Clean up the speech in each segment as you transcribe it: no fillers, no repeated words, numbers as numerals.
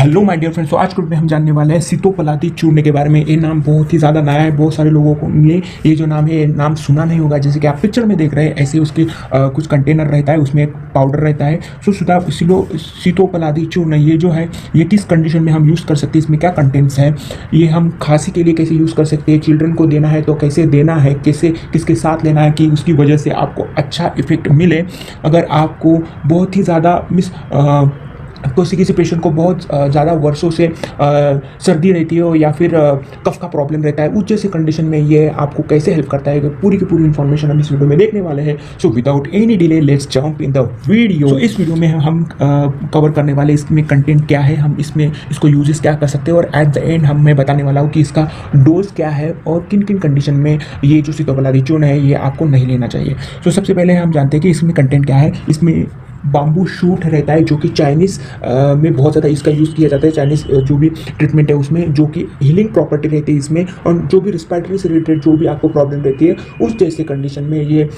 Hello my dear friends. तो आज के वीडियो में हम जानने वाले हैं सीतोपलादी चूर्ण के बारे में। ये नाम बहुत ही ज़्यादा नया है, बहुत सारे लोगों को ये जो नाम है ये नाम सुना नहीं होगा। जैसे कि आप पिक्चर में देख रहे हैं ऐसे उसकी कुछ कंटेनर रहता है, उसमें एक पाउडर रहता है। सो सीतोपलादी चूर्ण ये जो है ये किस कंडीशन में हम यूज़ कर सकते हैं, इसमें क्या कंटेंट्स हैं, ये हम खांसी के लिए कैसे यूज़ कर सकते हैं, चिल्ड्रन को देना है तो कैसे देना है, कैसे किसके साथ लेना है कि उसकी वजह से आपको अच्छा इफेक्ट मिले। अगर आपको बहुत ही ज़्यादा किसी पेशेंट को बहुत ज़्यादा वर्षों से सर्दी रहती है या फिर कफ का प्रॉब्लम रहता है, उस जैसे कंडीशन में ये आपको कैसे हेल्प करता है, तो पूरी की पूरी इन्फॉर्मेशन हम इस वीडियो में देखने वाले हैं। So without any delay let's jump in the video. So इस वीडियो में हम कवर करने वाले इसमें कंटेंट क्या है, हम इसमें इसको यूजेस क्या कर सकते हैं, और एट द एंड मैं बताने वाला हूँ कि इसका डोज क्या है और किन किन कंडीशन में ये जो सीतोपलादी चूर्ण है ये आपको नहीं लेना चाहिए। सो सबसे पहले हम जानते हैं कि इसमें कंटेंट क्या है। इसमें बाम्बू शूट रहता है जो कि चाइनीज़ में बहुत ज़्यादा इसका यूज़ किया जाता है। चाइनीज़ जो भी ट्रीटमेंट है उसमें जो कि हीलिंग प्रॉपर्टी रहती है इसमें, और जो भी रिस्पिरेटरी से रिलेटेड जो भी आपको प्रॉब्लम रहती है उस जैसे कंडीशन में ये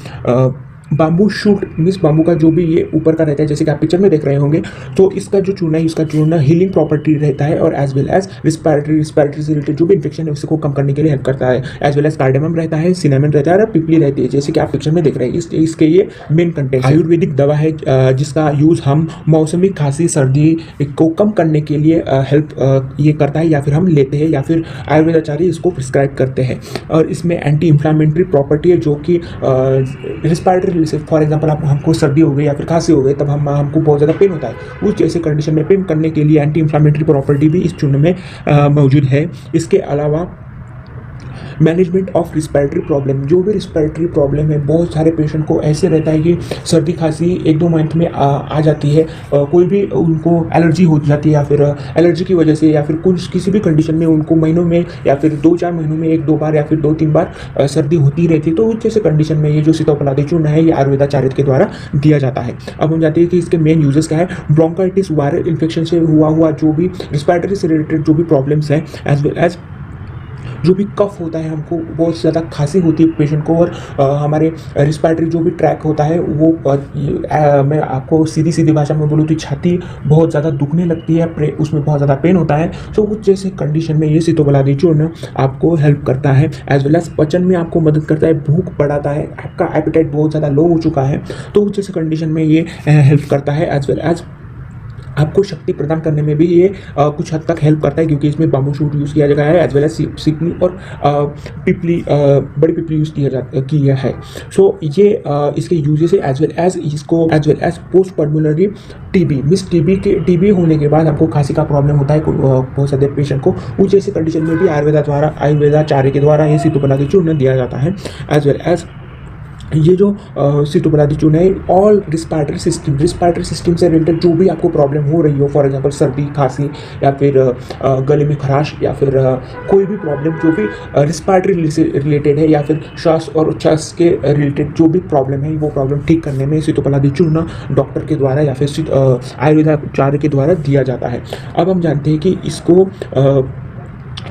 बाम्बू शूट मीन्स बाम्बू का जो भी ये ऊपर का रहता है, जैसे कि आप पिक्चर में देख रहे होंगे, तो इसका जो चूर्ण है इसका चूर्ण हीलिंग प्रॉपर्टी रहता है, और एज वेल एज रिस्पिरेटरी से रिलेटेड जो भी इन्फेक्शन है उसको कम करने के लिए हेल्प करता है। एज वेल एज कार्डेमम रहता है, सिनेमन रहता है और पिपली रहती है, जैसे कि आप पिक्चर में देख रहे हैं। इसके ये मेन कंटेंट आयुर्वेदिक दवा है जिसका यूज़ हम मौसमी खांसी सर्दी को कम करने के लिए हेल्प ये करता है, या फिर हम लेते हैं या फिर आयुर्वेदाचार्य इसको प्रिस्क्राइब करते हैं। और इसमें एंटी इन्फ्लामेटरी प्रॉपर्टी है जो कि रिस्पिरेटरी से फॉर एग्जांपल हमको सर्दी हो गई या फिर खांसी हो गई, तब हमको बहुत ज़्यादा पेन होता है, उस जैसे कंडीशन में पेन करने के लिए एंटी इन्फ्लामेटरी प्रॉपर्टी भी इस चूर्ण में मौजूद है। इसके अलावा मैनेजमेंट ऑफ रिस्पिरेटरी प्रॉब्लम, जो भी रिस्पिरेटरी प्रॉब्लम है, बहुत सारे पेशेंट को ऐसे रहता है कि सर्दी खांसी एक दो मंथ में आ जाती है, कोई भी उनको एलर्जी हो जाती है या फिर एलर्जी की वजह से या फिर कुछ किसी भी कंडीशन में उनको महीनों में या फिर 2-4 महीनों में एक दो बार या फिर 2-3 बार सर्दी होती रहती है। तो उस जैसे कंडीशन में ये जो सीतोपलादी चूर्ण है ये आयुर्वेदाचार्य के द्वारा दिया जाता है। अब हम जानते हैं कि इसके मेन यूजेस क्या है। ब्रोंकाइटिस वायरल इन्फेक्शन से हुआ जो भी रिस्पिरेटरी से रिलेटेड जो भी प्रॉब्लम्स हैं, एज वेल एज जो भी कफ होता है, हमको बहुत ज़्यादा खांसी होती है पेशेंट को, और हमारे रिस्पिरेटरी जो भी ट्रैक होता है वो मैं आपको सीधी भाषा में बोलूँ तो छाती बहुत ज़्यादा दुखने लगती है, उसमें बहुत ज़्यादा पेन होता है। तो उस जैसे कंडीशन में ये सीतोपलादी चूर्ण आपको हेल्प करता है। एज वेल एज पचन में आपको मदद करता है, भूख बढ़ाता है, आपका एपेटाइट बहुत ज़्यादा लो हो चुका है तो उस जैसे कंडीशन में ये हेल्प करता है। एज वेल एज आपको शक्ति प्रदान करने में भी ये कुछ हद तक हेल्प करता है, क्योंकि इसमें बाम्बू शूट यूज़ किया गया है, एज वेल एज सिकनी और पिपली बड़ी पिपली यूज़ किया है। सो ये इसके यूजेस है, as well as post pulmonary TB means TB होने के बाद हमको खांसी का प्रॉब्लम होता है बहुत सारे पेशेंट को, उस जैसे कंडीशन में भी आयुर्वेदाचार्य के द्वारा ये सीतोपलादी चूर्ण दिया जाता है। एज वेल एज ये जो सीतोपलादी चूर्ण है ऑल रिस्पिरेटरी सिस्टम से रिलेटेड जो भी आपको प्रॉब्लम हो रही हो, फॉर एग्जांपल सर्दी खांसी या फिर गले में खराश या फिर कोई भी प्रॉब्लम जो भी रिस्पिरेटरी से रिलेटेड है या फिर श्वास और उच्छ्वास के रिलेटेड जो भी प्रॉब्लम है, वो प्रॉब्लम ठीक करने में सीतोपलादी चूर्ण डॉक्टर के द्वारा या फिर आयुर्वेदाचार्य के द्वारा दिया जाता है। अब हम जानते हैं कि इसको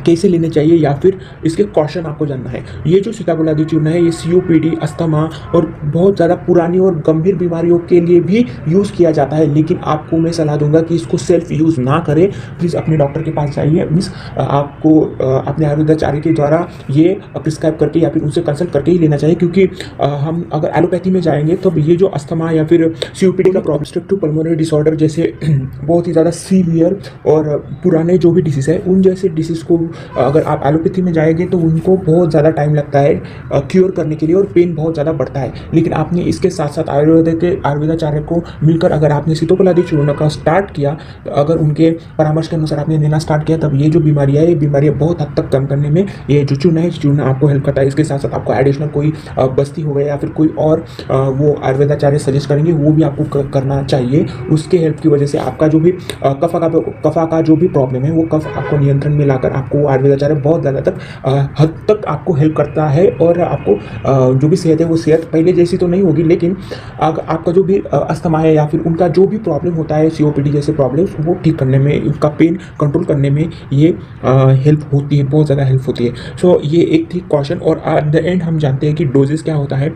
कैसे लेने चाहिए या फिर इसके कॉशन आपको जानना है। ये जो सीतोपलादी चूर्ण है ये COPD, अस्थमा और बहुत ज़्यादा पुरानी और गंभीर बीमारियों के लिए भी यूज़ किया जाता है, लेकिन आपको मैं सलाह दूंगा कि इसको सेल्फ यूज़ ना करें। प्लीज़ अपने डॉक्टर के पास जाइए, मीन्स आपको अपने आयुर्वेदाचार्य के द्वारा ये प्रिस्क्राइब करके या फिर उनसे कंसल्ट करके ही लेना चाहिए, क्योंकि हम अगर एलोपैथी में जाएंगे तो ये जो अस्थमा या फिर COPD का प्रॉब्लम, ऑब्स्ट्रक्टिव पल्मोनरी डिसऑर्डर जैसे बहुत ही ज़्यादा सीवियर और पुराने जो भी डिसीज़ है, उन जैसे डिसीज़ को अगर आप एलोपैथी में जाएंगे तो उनको बहुत ज़्यादा टाइम लगता है क्योर करने के लिए और पेन बहुत ज़्यादा बढ़ता है। लेकिन आपने इसके साथ साथ आयुर्वेदाचार्य को मिलकर अगर आपने सीतोपलादी चूर्ण का स्टार्ट किया, तो अगर उनके परामर्श के अनुसार आपने लेना स्टार्ट किया, तब ये जो बीमारियाँ ये बीमारियाँ बहुत हद तक कम करने में ये जो चूर्ण है चूर्ण आपको हेल्प करता है। इसके साथ साथ आपको एडिशनल कोई बस्ती हो गया या फिर कोई और वो आयुर्वेदाचार्य सजेस्ट करेंगे वो भी आपको करना चाहिए। उसके हेल्प की वजह से आपका जो भी कफा का जो भी प्रॉब्लम है वो कफ आपको नियंत्रण में लाकर आपको आयुर्वेदाचार्य बहुत ज़्यादा हद तक आपको हेल्प करता है, और आपको जो भी सेहत है वो सेहत पहले जैसी तो नहीं होगी, लेकिन आपका जो भी अस्थमा है या फिर उनका जो भी प्रॉब्लम होता है COPD जैसे प्रॉब्लम्स, वो ठीक करने में, उनका पेन कंट्रोल करने में ये हेल्प होती है, बहुत ज़्यादा हेल्प होती है। सो ये एक थी कॉशन। और एट द एंड हम जानते हैं कि डोजेस क्या होता है।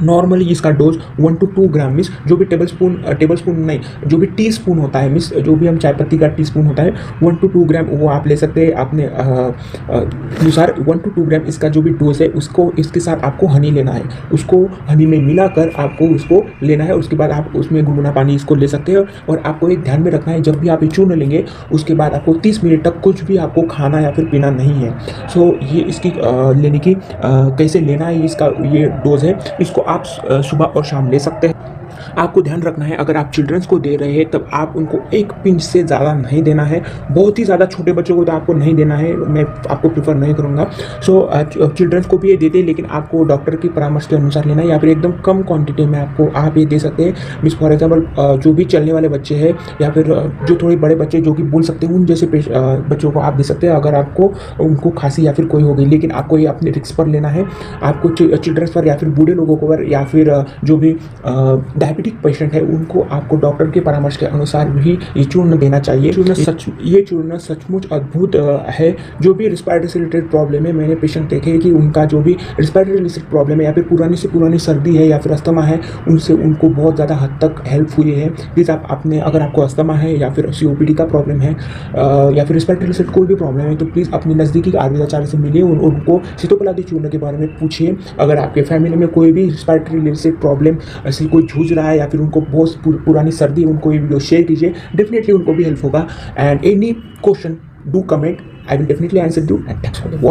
नॉर्मली इसका डोज 1 to 2 ग्राम मीन्स जो भी टेबल स्पून नहीं, जो भी टी स्पून होता है मीन्स जो भी हम चाय पत्ती का टी स्पून होता है 1 to 2 ग्राम वो आप ले सकते हैं अपने अनुसार। 1 to 2 ग्राम इसका जो भी डोज है उसको इसके साथ आपको हनी लेना है, उसको हनी में मिलाकर आपको उसको लेना है। उसके बाद आप उसमें गुनगुना पानी इसको ले सकते हैं। और आपको एक ध्यान में रखना है, जब भी आप ये चूर्ण लेंगे उसके बाद आपको 30 मिनट तक कुछ भी आपको खाना या फिर पीना नहीं है। सो ये इसकी लेने की कैसे लेना है, इसका ये डोज है, इसको आप सुबह और शाम ले सकते हैं। आपको ध्यान रखना है, अगर आप चिल्ड्रंस को दे रहे हैं तब आप उनको 1 पिंच से ज़्यादा नहीं देना है। बहुत ही ज़्यादा छोटे बच्चों को तो आपको नहीं देना है, मैं आपको प्रीफर नहीं करूँगा। सो चिल्ड्रंस को भी ये देते हैं, लेकिन आपको डॉक्टर की परामर्श के अनुसार लेना है, या फिर एकदम कम क्वांटिटी में आप ये दे सकते हैं। मीन्स फॉर एग्जाम्पल जो भी चलने वाले बच्चे हैं या फिर जो थोड़े बड़े बच्चे जो कि बोल सकते हैं, उन जैसे बच्चों को आप दे सकते हैं अगर आपको उनको खांसी या फिर कोई हो गई। लेकिन आपको ये अपने रिस्क पर लेना है, आपको चिल्ड्रंस पर या फिर बूढ़े लोगों को पर या फिर जो भी डायबिटिक पेशेंट है उनको आपको डॉक्टर के परामर्श के अनुसार भी ये चूर्ण देना चाहिए। ये चूर्ण सचमुच अद्भुत है। जो भी रिस्पायरेटरी से रिलेटेड प्रॉब्लम है, मैंने पेशेंट देखे कि उनका जो भी रिस्पायरेटरी रिलेटेड प्रॉब्लम है या फिर पुरानी से पुरानी सर्दी है या फिर अस्थमा है, उनसे उनको बहुत ज़्यादा हद तक हेल्प हुई है। प्लीज़ आप अपने, अगर आपको अस्थमा है या फिर COPD का प्रॉब्लम है या फिर रिस्पायरेटरी रिलेटेड कोई भी प्रॉब्लम है, तो प्लीज़ अपने नज़दीकी आयुर्वेदाचार्य से मिलिए, उनको सीतोपलादी चूर्ण के बारे में पूछिए। अगर आपके फैमिली में कोई भी रिस्पायरेटरी रिलेटेड प्रॉब्लम ऐसी कोई जूझ रहा है या फिर उनको बहुत पुरानी सर्दी, उनको ये वीडियो शेयर कीजिए, डेफिनेटली उनको भी हेल्प होगा। And any question do comment, I will definitely answer you. And thanks for the watch.